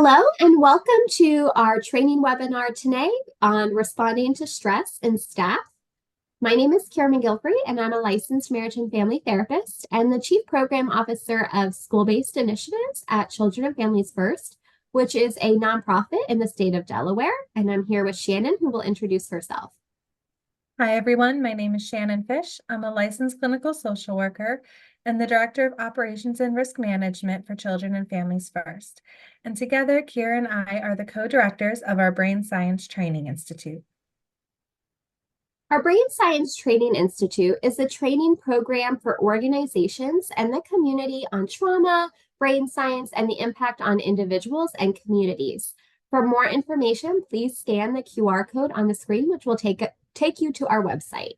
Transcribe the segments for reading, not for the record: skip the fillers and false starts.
Hello and welcome to our training webinar today on responding to stress in staff. My name is Kara McGilfrey and I'm a licensed marriage and family therapist and the Chief Program Officer of School-Based Initiatives at Children and Families First, which is a nonprofit in the state of Delaware. And I'm here with Shannon, who will introduce herself. Hi, everyone. My name is Shannon Fish. I'm a licensed clinical social worker and the Director of Operations and Risk Management for Children and Families First. And together, Kira and I are the co-directors of our Brain Science Training Institute. Our Brain Science Training Institute is a training program for organizations and the community on trauma, brain science, and the impact on individuals and communities. For more information, please scan the QR code on the screen, which will take you to our website.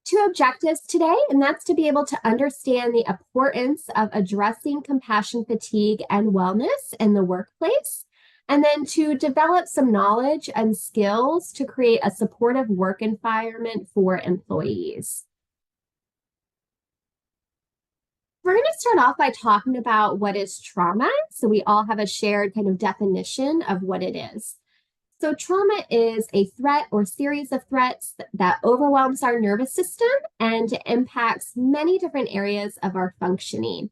Two objectives today, and that's to be able to understand the importance of addressing compassion fatigue and wellness in the workplace, and then to develop some knowledge and skills to create a supportive work environment for employees. We're going to start off by talking about what is trauma. So we all have a shared kind of definition of what it is. So trauma is a threat or series of threats that overwhelms our nervous system and impacts many different areas of our functioning.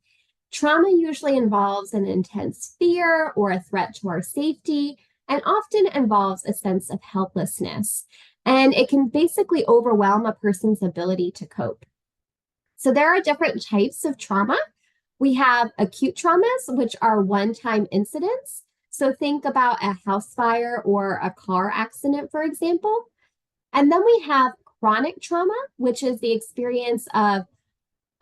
Trauma usually involves an intense fear or a threat to our safety, and often involves a sense of helplessness. And it can basically overwhelm a person's ability to cope. So there are different types of trauma. We have acute traumas, which are one-time incidents. So think about a house fire or a car accident, for example. And then we have chronic trauma, which is the experience of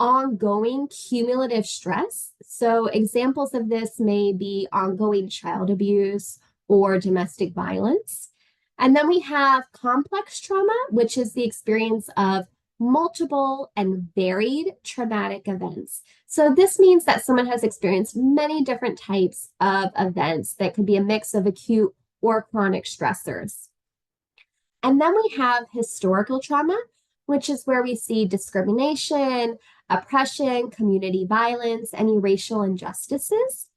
ongoing cumulative stress. So examples of this may be ongoing child abuse or domestic violence. And then we have complex trauma, which is the experience of multiple and varied traumatic events. So this means that someone has experienced many different types of events that could be a mix of acute or chronic stressors. And then we have historical trauma, which is where we see discrimination, oppression, community violence, any racial injustices.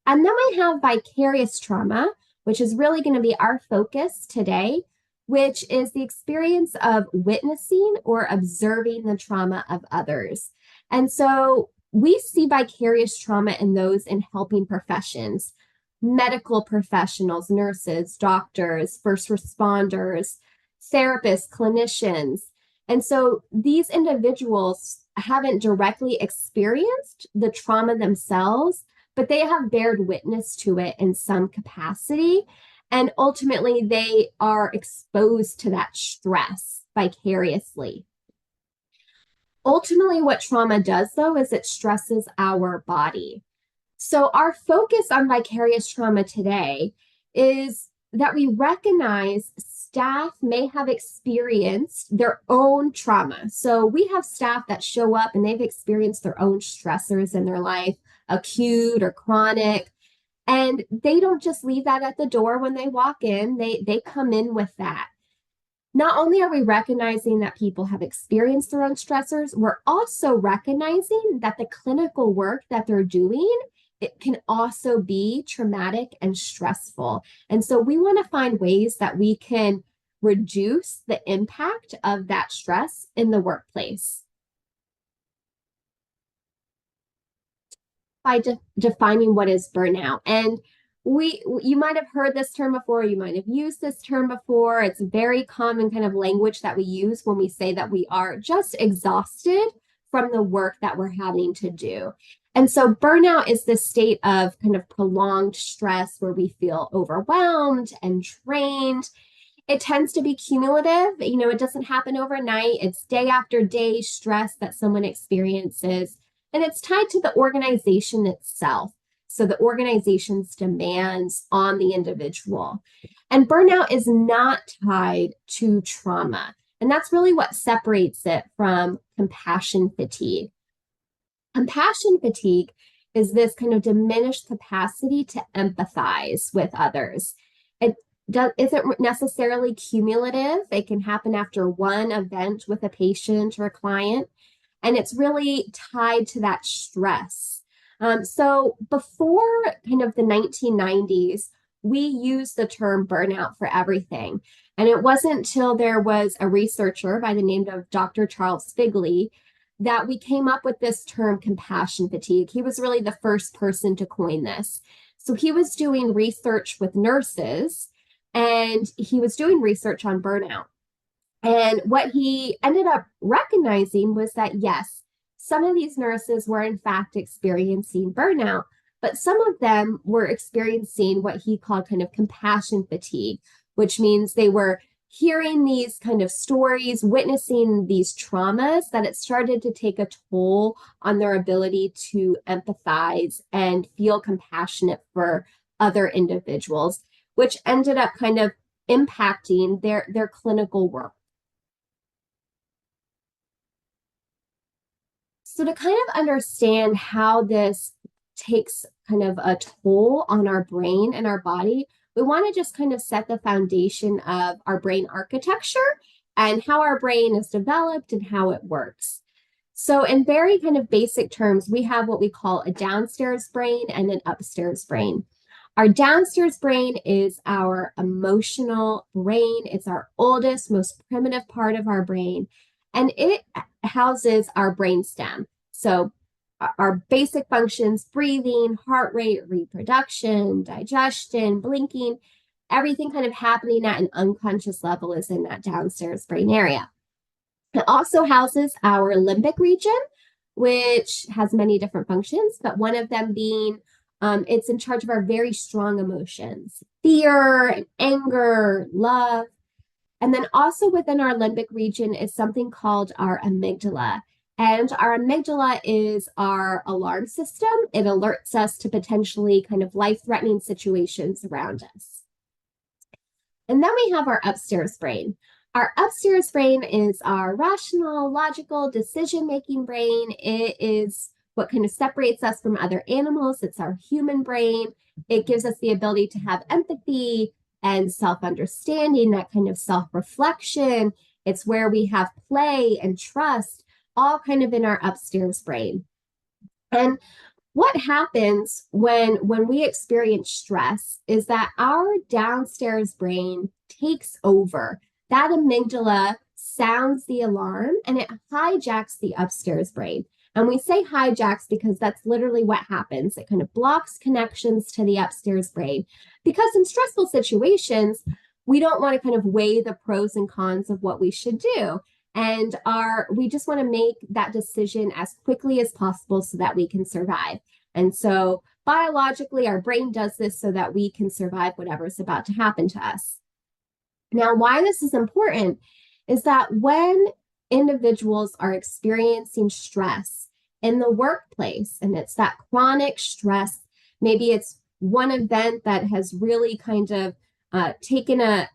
And then we have vicarious trauma, which is really going to be our focus today, which is the experience of witnessing or observing the trauma of others. And so we see vicarious trauma in those in helping professions, medical professionals, nurses, doctors, first responders, therapists, clinicians. And so these individuals haven't directly experienced the trauma themselves, but they have bared witness to it in some capacity. And ultimately, they are exposed to that stress vicariously. Ultimately, what trauma does, though, is it stresses our body. So our focus on vicarious trauma today is that we recognize staff may have experienced their own trauma. So we have staff that show up and they've experienced their own stressors in their life, acute or chronic. And they don't just leave that at the door when they walk in, they come in with that. Not only are we recognizing that people have experienced their own stressors, we're also recognizing that the clinical work that they're doing, it can also be traumatic and stressful. And so we want to find ways that we can reduce the impact of that stress in the workplace. By defining what is burnout. And you might have heard this term before, you might have used this term before. It's very common kind of language that we use when we say that we are just exhausted from the work that we're having to do. And so burnout is this state of kind of prolonged stress where we feel overwhelmed and drained. It tends to be cumulative. It doesn't happen overnight. It's day after day stress that someone experiences. And it's tied to the organization itself. So the organization's demands on the individual. And burnout is not tied to trauma. And that's really what separates it from compassion fatigue. Compassion fatigue is this kind of diminished capacity to empathize with others. It isn't necessarily cumulative. It can happen after one event with a patient or a client. And it's really tied to that stress So before kind of the 1990s, we used the term burnout for everything. And it wasn't until there was a researcher by the name of Dr. Charles Figley that we came up with this term compassion fatigue. He was really the first person to coin this. So he was doing research with nurses and he was doing research on burnout. And what he ended up recognizing was that, yes, some of these nurses were in fact experiencing burnout, but some of them were experiencing what he called kind of compassion fatigue, which means they were hearing these kind of stories, witnessing these traumas, that it started to take a toll on their ability to empathize and feel compassionate for other individuals, which ended up kind of impacting their clinical work. So to kind of understand how this takes kind of a toll on our brain and our body, we want to just kind of set the foundation of our brain architecture and how our brain is developed and how it works. So in very kind of basic terms, we have what we call a downstairs brain and an upstairs brain. Our downstairs brain is our emotional brain. It's our oldest, most primitive part of our brain, and it houses our brain stem. So our basic functions, breathing, heart rate, reproduction, digestion, blinking, everything kind of happening at an unconscious level is in that downstairs brain area. It also houses our limbic region, which has many different functions, but one of them being it's in charge of our very strong emotions, fear, anger, love. And then also within our limbic region is something called our amygdala. And our amygdala is our alarm system. It alerts us to potentially kind of life-threatening situations around us. And then we have our upstairs brain. Our upstairs brain is our rational, logical, decision-making brain. It is what kind of separates us from other animals. It's our human brain. It gives us the ability to have empathy and self-understanding, that kind of self-reflection. It's where we have play and trust, all kind of in our upstairs brain. And what happens when we experience stress is that our downstairs brain takes over. That amygdala sounds the alarm and it hijacks the upstairs brain. And we say hijacks because that's literally what happens. It kind of blocks connections to the upstairs brain. Because in stressful situations, we don't want to kind of weigh the pros and cons of what we should do. And we just want to make that decision as quickly as possible so that we can survive. And so biologically, our brain does this so that we can survive whatever's about to happen to us. Now, why this is important is that when individuals are experiencing stress in the workplace, and it's that chronic stress, maybe it's one event that has really kind of taken a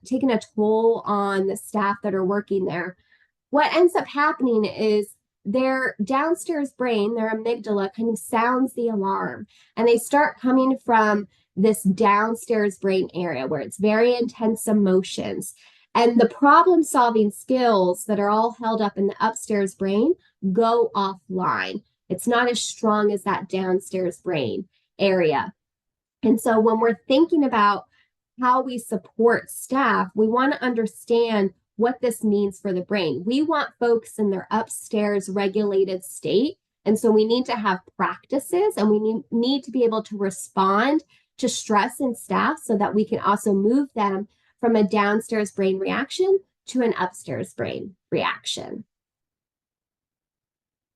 toll on the staff that are working there. What ends up happening is their downstairs brain, their amygdala, kind of sounds the alarm, and they start coming from this downstairs brain area where it's very intense emotions. And the problem solving skills that are all held up in the upstairs brain go offline. It's not as strong as that downstairs brain area. And so when we're thinking about how we support staff, we want to understand what this means for the brain. We want folks in their upstairs regulated state. And so we need to have practices and we need to be able to respond to stress in staff so that we can also move them from a downstairs brain reaction to an upstairs brain reaction.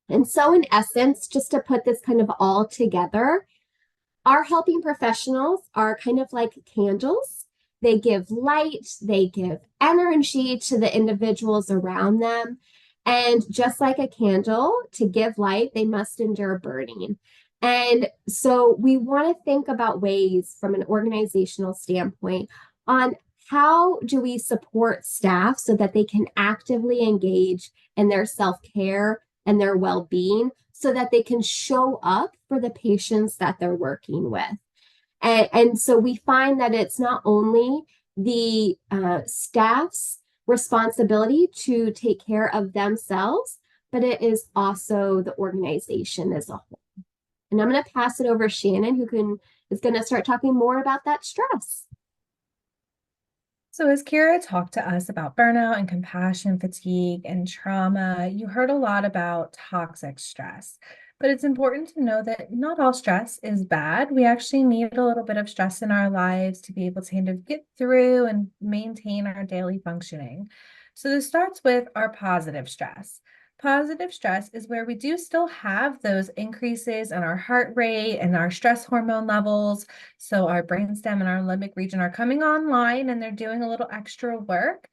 And so in essence, just to put this kind of all together, our helping professionals are kind of like candles. They give light, they give energy to the individuals around them. And just like a candle, to give light, they must endure burning. And so we want to think about ways from an organizational standpoint on how do we support staff so that they can actively engage in their self-care and their well-being so that they can show up for the patients that they're working with. And so we find that it's not only the staff's responsibility to take care of themselves, but it is also the organization as a whole. And I'm going to pass it over to Shannon, is going to start talking more about that stress. So, as Kira talked to us about burnout and compassion fatigue and trauma, you heard a lot about toxic stress. But it's important to know that not all stress is bad. We actually need a little bit of stress in our lives to be able to kind of get through and maintain our daily functioning. So, this starts with our positive stress. Positive stress is where we do still have those increases in our heart rate and our stress hormone levels. So our brainstem and our limbic region are coming online and they're doing a little extra work,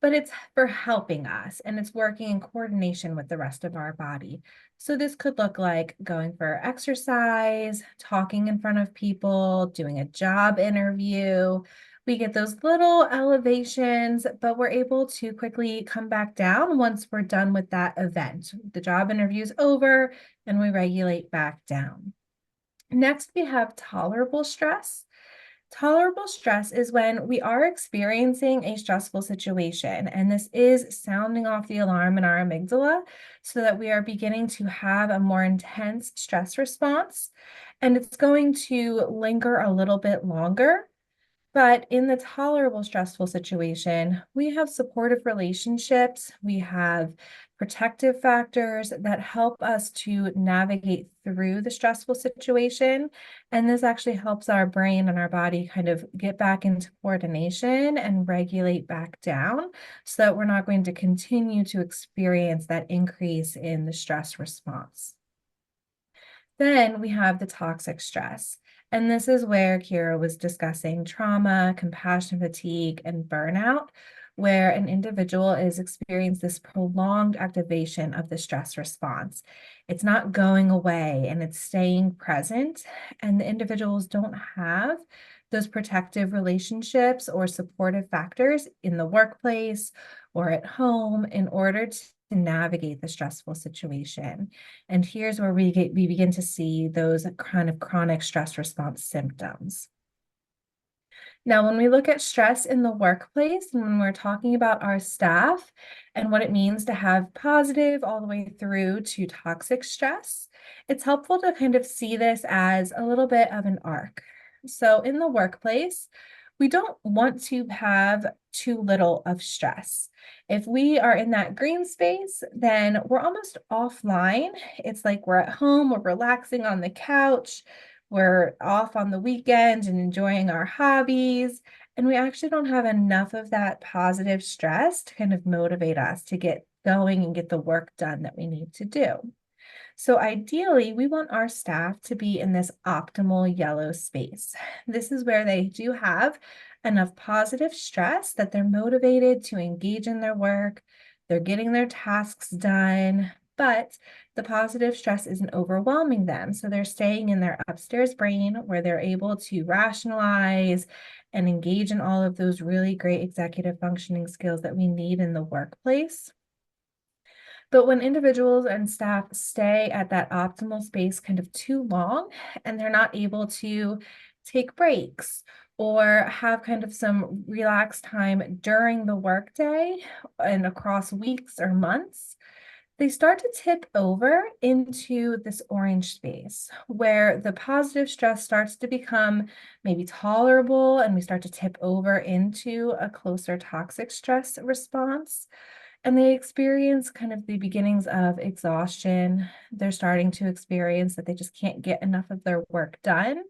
but it's for helping us and it's working in coordination with the rest of our body. So this could look like going for exercise, talking in front of people, doing a job interview. We get those little elevations, but we're able to quickly come back down once we're done with that event. The job interview is over and we regulate back down. Next, we have tolerable stress. Tolerable stress is when we are experiencing a stressful situation, and this is sounding off the alarm in our amygdala so that we are beginning to have a more intense stress response, and it's going to linger a little bit longer. But in the tolerable stressful situation, we have supportive relationships, we have protective factors that help us to navigate through the stressful situation. And this actually helps our brain and our body kind of get back into coordination and regulate back down so that we're not going to continue to experience that increase in the stress response. Then we have the toxic stress. And this is where Kira was discussing trauma, compassion fatigue, and burnout, where an individual is experiencing this prolonged activation of the stress response. It's not going away and it's staying present, and the individuals don't have those protective relationships or supportive factors in the workplace or at home in order to navigate the stressful situation. And here's where we begin to see those kind of chronic stress response symptoms. Now, when we look at stress in the workplace and when we're talking about our staff and what it means to have positive all the way through to toxic stress, it's helpful to kind of see this as a little bit of an arc. So in the workplace, we don't want to have too little of stress. If we are in that green space, then we're almost offline. It's like we're at home, we're relaxing on the couch, we're off on the weekend and enjoying our hobbies. And we actually don't have enough of that positive stress to kind of motivate us to get going and get the work done that we need to do. So ideally, we want our staff to be in this optimal yellow space. This is where they do have enough positive stress that they're motivated to engage in their work, they're getting their tasks done, but the positive stress isn't overwhelming them. So they're staying in their upstairs brain where they're able to rationalize and engage in all of those really great executive functioning skills that we need in the workplace. But when individuals and staff stay at that optimal space kind of too long and they're not able to take breaks or have kind of some relaxed time during the workday and across weeks or months, they start to tip over into this orange space where the positive stress starts to become maybe tolerable and we start to tip over into a closer toxic stress response. And they experience kind of the beginnings of exhaustion. They're starting to experience that they just can't get enough of their work done.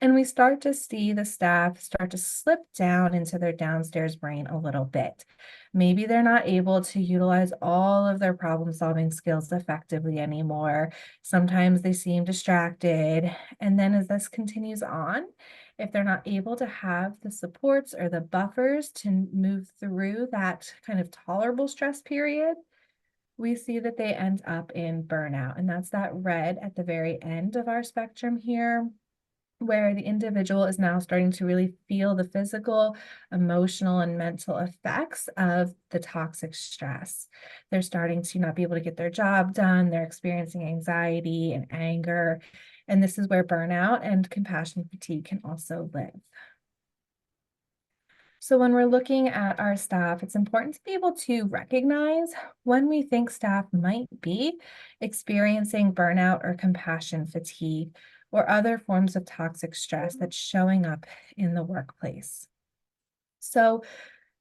And we start to see the staff start to slip down into their downstairs brain a little bit. Maybe they're not able to utilize all of their problem solving skills effectively anymore. Sometimes they seem distracted. And then as this continues on, if they're not able to have the supports or the buffers to move through that kind of tolerable stress period, we see that they end up in burnout. And that's that red at the very end of our spectrum here, where the individual is now starting to really feel the physical, emotional, and mental effects of the toxic stress. They're starting to not be able to get their job done. They're experiencing anxiety and anger. And this is where burnout and compassion fatigue can also live. So when we're looking at our staff, it's important to be able to recognize when we think staff might be experiencing burnout or compassion fatigue or other forms of toxic stress that's showing up in the workplace. So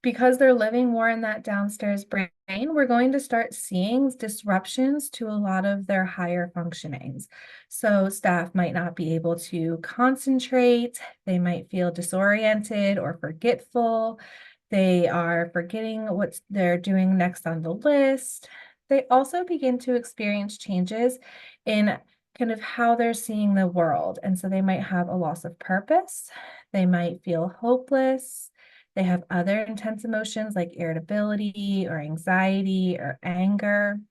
because they're living more in that downstairs brain, we're going to start seeing disruptions to a lot of their higher functionings. So staff might not be able to concentrate, they might feel disoriented or forgetful. They are forgetting what they're doing next on the list. They also begin to experience changes in kind of how they're seeing the world. And so they might have a loss of purpose. They might feel hopeless. They have other intense emotions like irritability or anxiety or anger.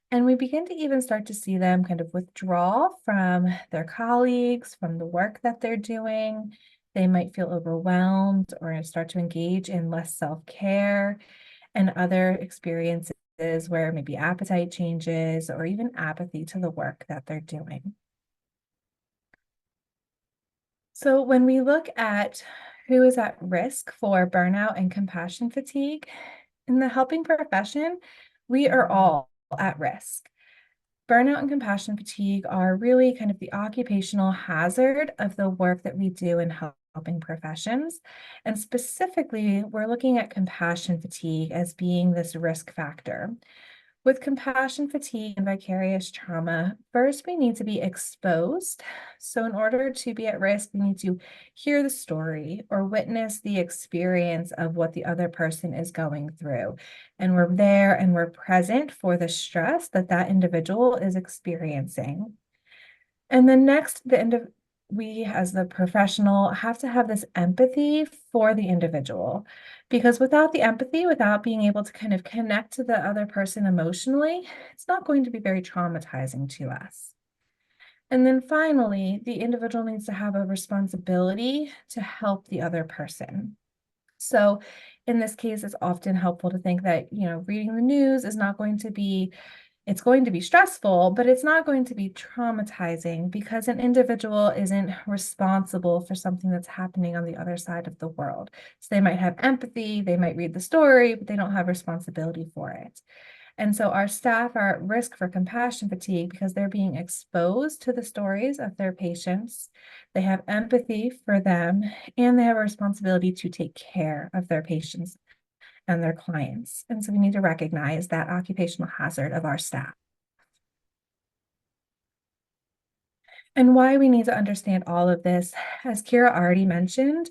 And we begin to even start to see them kind of withdraw from their colleagues, from the work that they're doing. They might feel overwhelmed or start to engage in less self-care and other experiences where maybe appetite changes or even apathy to the work that they're doing. So when we look at who is at risk for burnout and compassion fatigue, in the helping profession, we are all at risk. Burnout and compassion fatigue are really kind of the occupational hazard of the work that we do in helping professions. And specifically, we're looking at compassion fatigue as being this risk factor. With compassion fatigue and vicarious trauma, first we need to be exposed. So, in order to be at risk, we need to hear the story or witness the experience of what the other person is going through. And we're there and we're present for the stress that that individual is experiencing. And then next, we as the professional have to have this empathy for the individual. Because without the empathy, without being able to kind of connect to the other person emotionally, it's not going to be very traumatizing to us. And then finally, the individual needs to have a responsibility to help the other person. So in this case, it's often helpful to think that, reading the news is not going to be it's going to be stressful, but it's not going to be traumatizing because an individual isn't responsible for something that's happening on the other side of the world. So they might have empathy, they might read the story, but they don't have responsibility for it. And so our staff are at risk for compassion fatigue because they're being exposed to the stories of their patients. They have empathy for them, and they have a responsibility to take care of their patients and their clients. And so we need to recognize that occupational hazard of our staff. And why we need to understand all of this, as Kira already mentioned,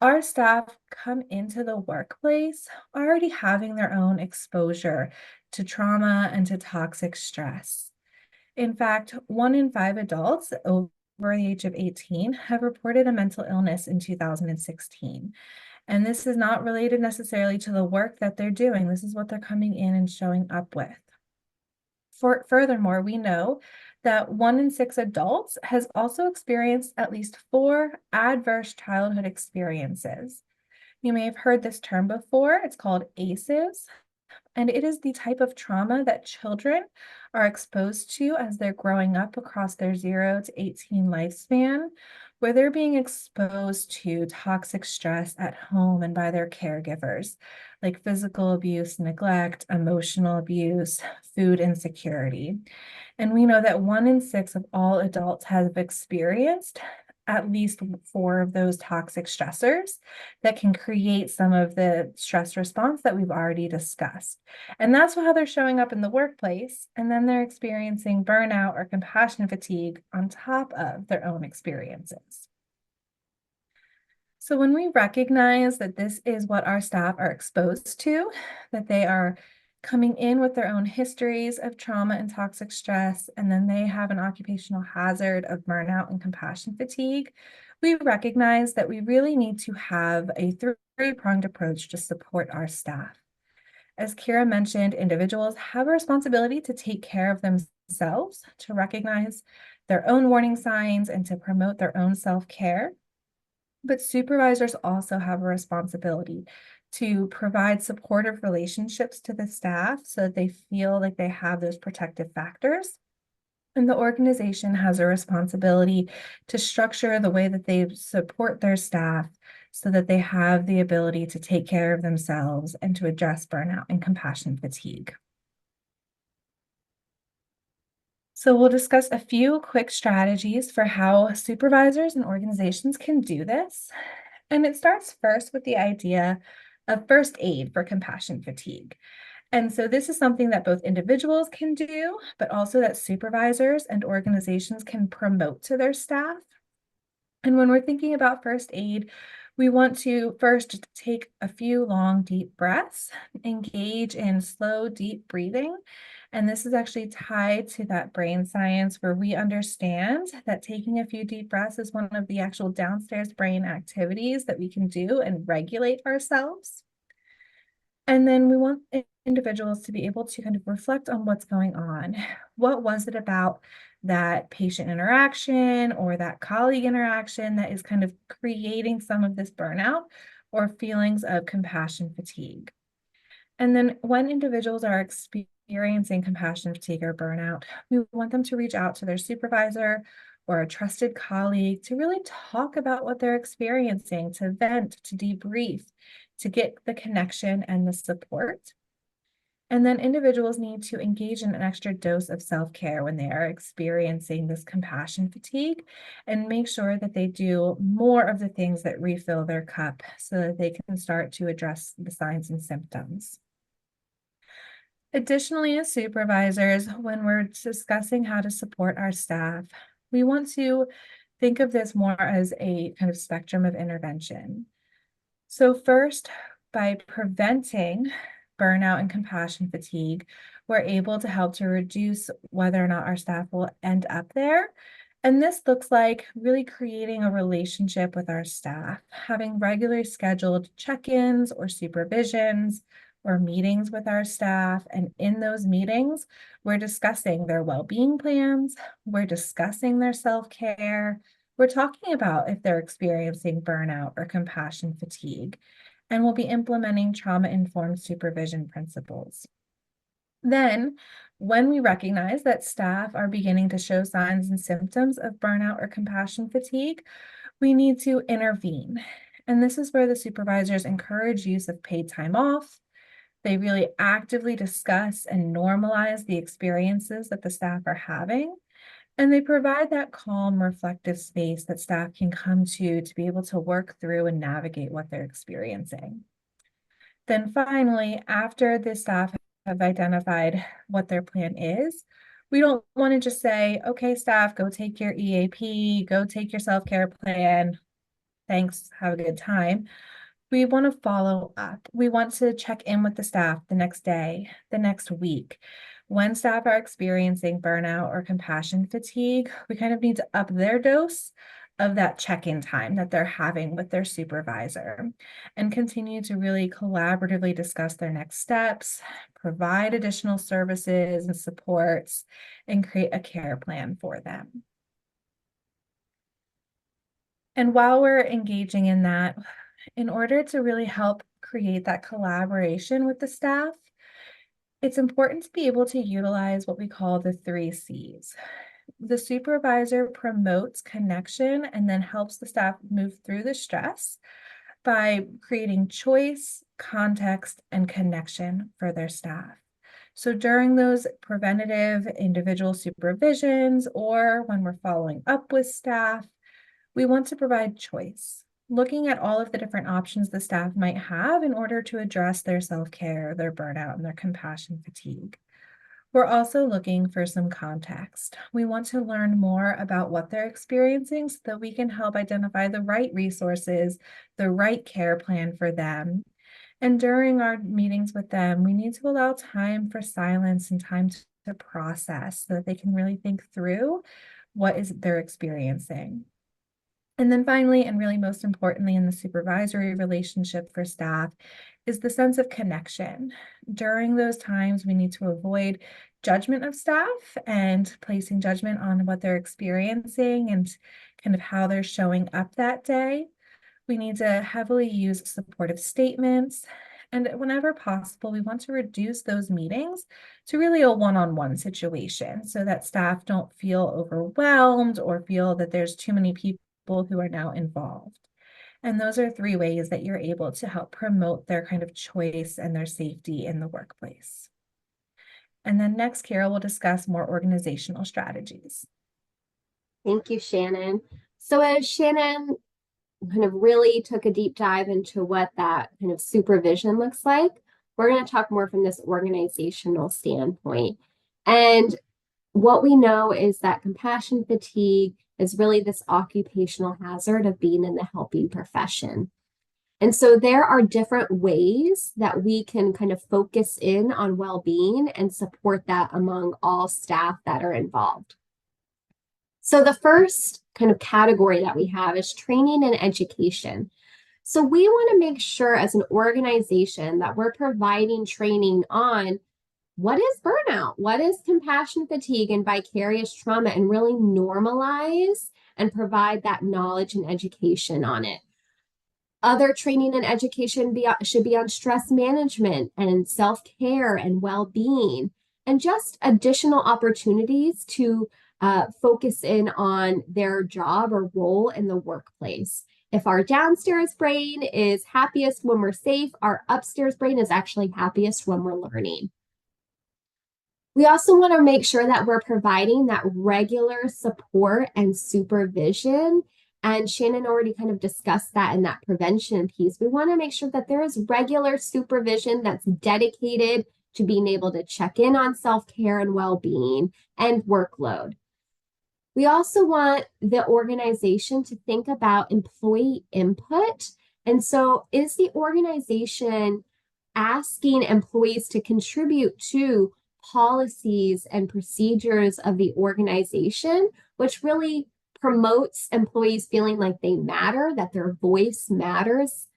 our staff come into the workplace already having their own exposure to trauma and to toxic stress. In fact, 1 in 5 adults over the age of 18 have reported a mental illness in 2016. And this is not related necessarily to the work that they're doing. This is what they're coming in and showing up with. Furthermore, we know that 1 in 6 adults has also experienced at least 4 adverse childhood experiences. You may have heard this term before. It's called ACEs, and it is the type of trauma that children are exposed to as they're growing up across their 0 to 18 lifespan, where they're being exposed to toxic stress at home and by their caregivers, like physical abuse, neglect, emotional abuse, food insecurity. And we know that 1 in 6 of all adults have experienced at least 4 of those toxic stressors that can create some of the stress response that we've already discussed. And that's how they're showing up in the workplace. And then they're experiencing burnout or compassion fatigue on top of their own experiences. So when we recognize that this is what our staff are exposed to, that they are coming in with their own histories of trauma and toxic stress, and then they have an occupational hazard of burnout and compassion fatigue, we recognize that we really need to have a three-pronged approach to support our staff. As Kira mentioned, individuals have a responsibility to take care of themselves, to recognize their own warning signs, and to promote their own self-care. But supervisors also have a responsibility to provide supportive relationships to the staff so that they feel like they have those protective factors. And the organization has a responsibility to structure the way that they support their staff so that they have the ability to take care of themselves and to address burnout and compassion fatigue. So we'll discuss a few quick strategies for how supervisors and organizations can do this. And it starts first with the idea of first aid for compassion fatigue. And so this is something that both individuals can do, but also that supervisors and organizations can promote to their staff. And when we're thinking about first aid, we want to first take a few long, deep breaths, engage in slow, deep breathing. And this is actually tied to that brain science where we understand that taking a few deep breaths is one of the actual downstairs brain activities that we can do and regulate ourselves. And then we want individuals to be able to kind of reflect on what's going on. What was it about that patient interaction or that colleague interaction that is kind of creating some of this burnout or feelings of compassion fatigue? And then when individuals are experiencing compassion fatigue or burnout, we want them to reach out to their supervisor or a trusted colleague to really talk about what they're experiencing, to vent, to debrief, to get the connection and the support. And then individuals need to engage in an extra dose of self-care when they are experiencing this compassion fatigue and make sure that they do more of the things that refill their cup so that they can start to address the signs and symptoms. Additionally, as supervisors, when we're discussing how to support our staff, we want to think of this more as a kind of spectrum of intervention. So first, by preventing burnout and compassion fatigue, we're able to help to reduce whether or not our staff will end up there. And this looks like really creating a relationship with our staff, having regularly scheduled check-ins or supervisions or meetings with our staff. And in those meetings, we're discussing their well-being plans, we're discussing their self-care, we're talking about if they're experiencing burnout or compassion fatigue, and we'll be implementing trauma-informed supervision principles. Then, when we recognize that staff are beginning to show signs and symptoms of burnout or compassion fatigue, we need to intervene. And this is where the supervisors encourage use of paid time off. They really actively discuss and normalize the experiences that the staff are having. And they provide that calm, reflective space that staff can come to be able to work through and navigate what they're experiencing. Then finally, after the staff have identified what their plan is, we don't want to just say, okay, staff, go take your EAP, go take your self-care plan. Thanks, have a good time. We want to follow up. We want to check in with the staff the next day, the next week. When staff are experiencing burnout or compassion fatigue, we kind of need to up their dose of that check-in time that they're having with their supervisor and continue to really collaboratively discuss their next steps, provide additional services and supports, and create a care plan for them. And while we're engaging in that, in order to really help create that collaboration with the staff, it's important to be able to utilize what we call the 3 Cs. The supervisor promotes connection and then helps the staff move through the stress by creating choice, context, and connection for their staff. So during those preventative individual supervisions or when we're following up with staff, we want to provide choice, looking at all of the different options the staff might have in order to address their self-care, their burnout, and their compassion fatigue. We're also looking for some context. We want to learn more about what they're experiencing so that we can help identify the right resources, the right care plan for them. And during our meetings with them, we need to allow time for silence and time to process so that they can really think through what is they're experiencing. And then finally, and really most importantly in the supervisory relationship for staff, is the sense of connection. During those times, we need to avoid judgment of staff and placing judgment on what they're experiencing and kind of how they're showing up that day. We need to heavily use supportive statements. And whenever possible, we want to reduce those meetings to really a one-on-one situation so that staff don't feel overwhelmed or feel that there's too many people who are now involved. And those are three ways that you're able to help promote their kind of choice and their safety in the workplace. And then next, Carol will discuss more organizational strategies. Thank you, Shannon. So as Shannon kind of really took a deep dive into what that kind of supervision looks like, we're going to talk more from this organizational standpoint. And what we know is that compassion fatigue is really this occupational hazard of being in the helping profession. And so there are different ways that we can kind of focus in on well-being and support that among all staff that are involved. So the first kind of category that we have is training and education. So we want to make sure as an organization that we're providing training on what is burnout, what is compassion fatigue and vicarious trauma, and really normalize and provide that knowledge and education on it. Other training and education should be on stress management and self-care and well-being, and just additional opportunities to focus in on their job or role in the workplace. If our downstairs brain is happiest when we're safe, our upstairs brain is actually happiest when we're learning. We also want to make sure that we're providing that regular support and supervision. And Shannon already kind of discussed that in that prevention piece. We want to make sure that there is regular supervision that's dedicated to being able to check in on self-care and well-being and workload. We also want the organization to think about employee input. And so is the organization asking employees to contribute to policies and procedures of the organization, which really promotes employees feeling like they matter, that their voice matters,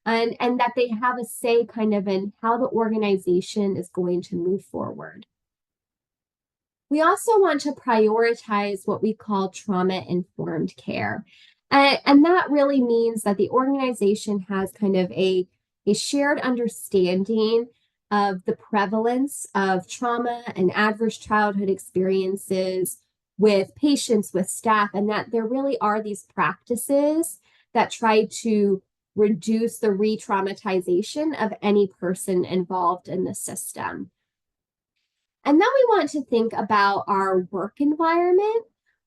and that they have a say kind of in how the organization is going to move forward. We also want to prioritize what we call trauma-informed care. And that really means that the organization has kind of a shared understanding of the prevalence of trauma and adverse childhood experiences with patients, with staff, and that there really are these practices that try to reduce the re-traumatization of any person involved in the system. And then we want to think about our work environment.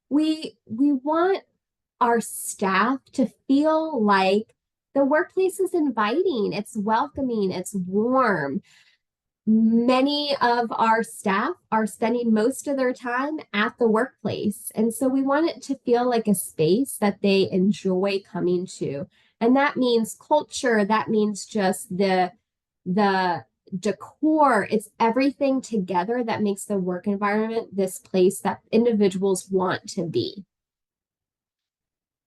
We want our staff to feel like the workplace is inviting, it's welcoming, it's warm. Many of our staff are spending most of their time at the workplace. And so we want it to feel like a space that they enjoy coming to. And that means culture, that means just the decor, it's everything together that makes the work environment this place that individuals want to be.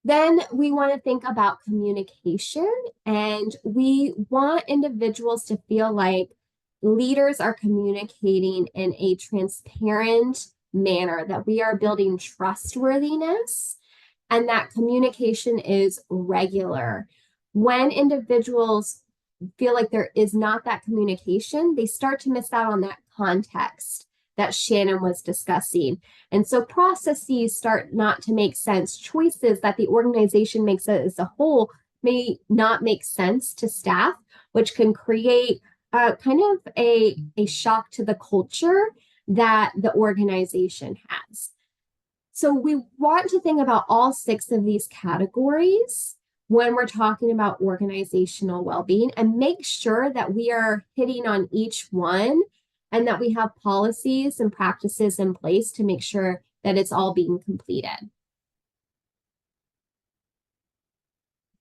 Then we want to think about communication, and we want individuals to feel like leaders are communicating in a transparent manner, that we are building trustworthiness, and that communication is regular. When individuals feel like there is not that communication, they start to miss out on that context that Shannon was discussing. And so processes start not to make sense. Choices that the organization makes as a whole may not make sense to staff, which can create kind of a shock to the culture that the organization has. So we want to think about all 6 of these categories when we're talking about organizational well-being, and make sure that we are hitting on each one and that we have policies and practices in place to make sure that it's all being completed.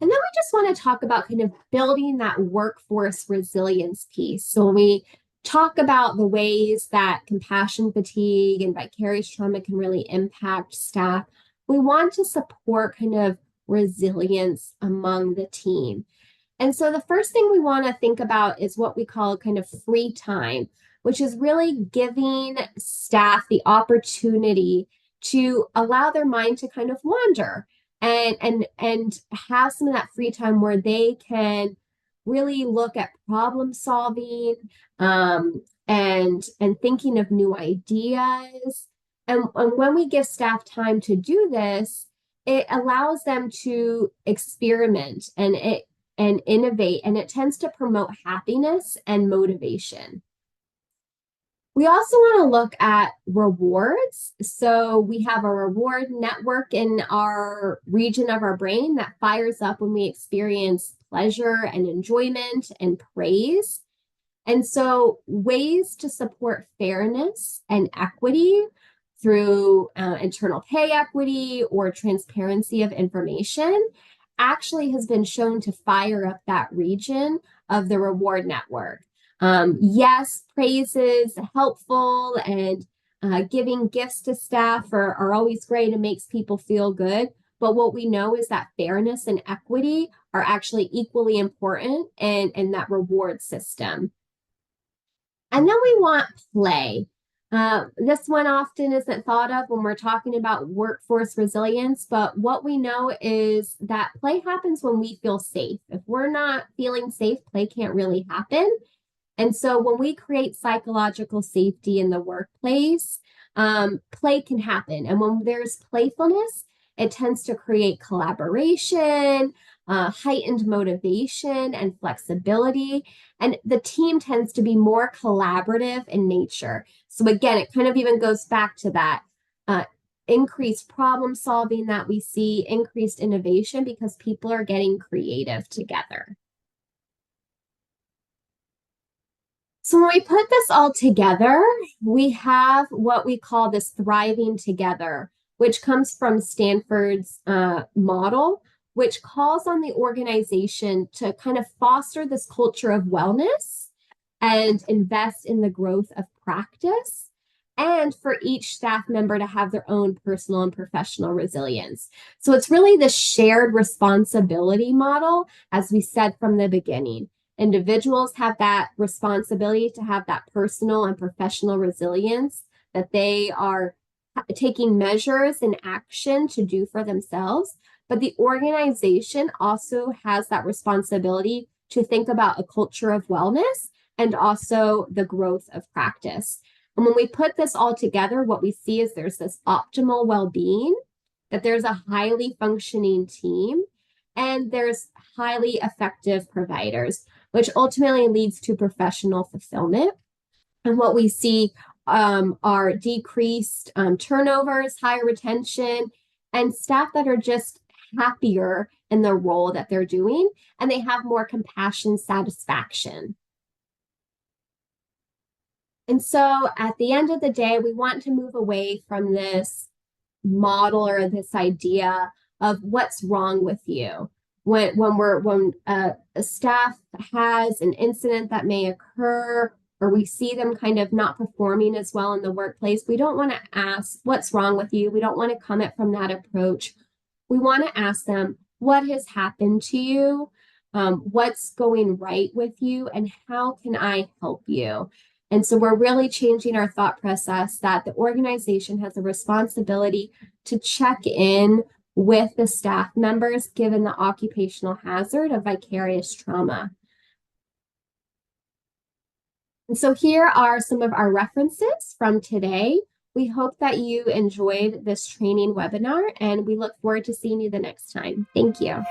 And then we just want to talk about kind of building that workforce resilience piece. So when we talk about the ways that compassion fatigue and vicarious trauma can really impact staff, we want to support kind of resilience among the team. And so the first thing we want to think about is what we call kind of free time, which is really giving staff the opportunity to allow their mind to kind of wander and have some of that free time where they can really look at problem solving and thinking of new ideas. And when we give staff time to do this, it allows them to experiment and innovate, and it tends to promote happiness and motivation. We also want to look at rewards. So we have a reward network in our region of our brain that fires up when we experience pleasure and enjoyment and praise. And so ways to support fairness and equity through internal pay equity or transparency of information actually has been shown to fire up that region of the reward network. Yes, praise is helpful, and giving gifts to staff are always great and makes people feel good. But what we know is that fairness and equity are actually equally important in that reward system. And then we want play. This one often isn't thought of when we're talking about workforce resilience, but what we know is that play happens when we feel safe. If we're not feeling safe, play can't really happen. And so when we create psychological safety in the workplace, play can happen. And when there's playfulness, it tends to create collaboration, heightened motivation, and flexibility. And the team tends to be more collaborative in nature. So again, it kind of even goes back to that increased problem solving that we see, increased innovation because people are getting creative together. So when we put this all together, we have what we call this thriving together, which comes from Stanford's model, which calls on the organization to kind of foster this culture of wellness and invest in the growth of practice, and for each staff member to have their own personal and professional resilience. So it's really the shared responsibility model, as we said from the beginning. Individuals have that responsibility to have that personal and professional resilience that they are taking measures and action to do for themselves. But the organization also has that responsibility to think about a culture of wellness and also the growth of practice. And when we put this all together, what we see is there's this optimal well-being, that there's a highly functioning team, and there's highly effective providers, which ultimately leads to professional fulfillment. And what we see are decreased turnovers, higher retention, and staff that are just happier in the role that they're doing, and they have more compassion, satisfaction. And so at the end of the day, we want to move away from this model or this idea of what's wrong with you. When a staff has an incident that may occur, or we see them kind of not performing as well in the workplace, we don't want to ask what's wrong with you. We don't want to come at from that approach. We want to ask them, what has happened to you? What's going right with you? And how can I help you? And so we're really changing our thought process that the organization has a responsibility to check in with the staff members, given the occupational hazard of vicarious trauma. And so here are some of our references from today. We hope that you enjoyed this training webinar, and we look forward to seeing you the next time. Thank you.